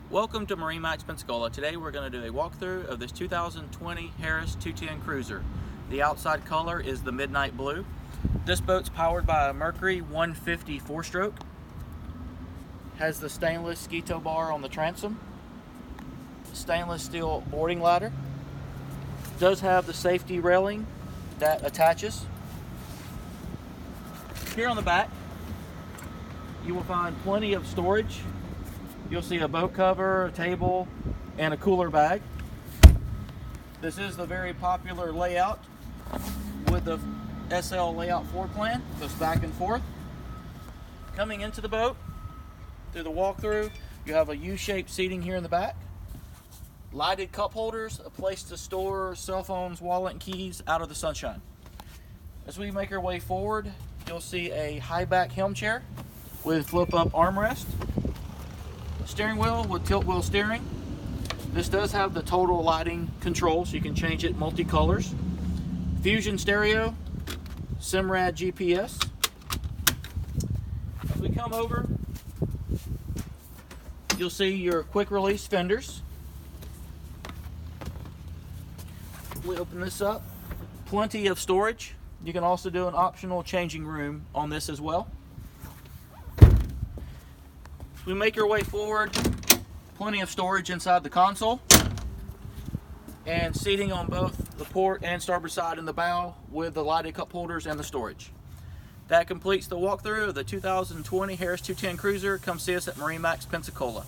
Welcome to MarineMax Pensacola. Today we're going to do a walkthrough of this 2020 Harris 210 Cruiser. The outside color is the midnight blue. This boat's powered by a Mercury 150 4-stroke. Has the stainless ski tow bar on the transom. Stainless steel boarding ladder. Does have the safety railing that attaches. Here on the back you will find plenty of storage. You'll see a boat cover, a table, and a cooler bag. This is the very popular layout with the SL layout floor plan. Goes back and forth. Coming into the boat, through the walkthrough, you have a U-shaped seating here in the back. Lighted cup holders, a place to store cell phones, wallet, and keys out of the sunshine. As we make our way forward, you'll see a high back helm chair with flip-up armrest. Steering wheel with tilt wheel steering. This does have the total lighting control, so you can change it multi-colors. Fusion stereo, Simrad GPS. As we come over, you'll see your quick release fenders. We open this up, plenty of storage. You can also do an optional changing room on this as well. We make our way forward, plenty of storage inside the console, and seating on both the port and starboard side in the bow with the lighted cup holders and the storage. That completes the walkthrough of the 2020 Harris 210 Cruiser. Come see us at MarineMax Pensacola.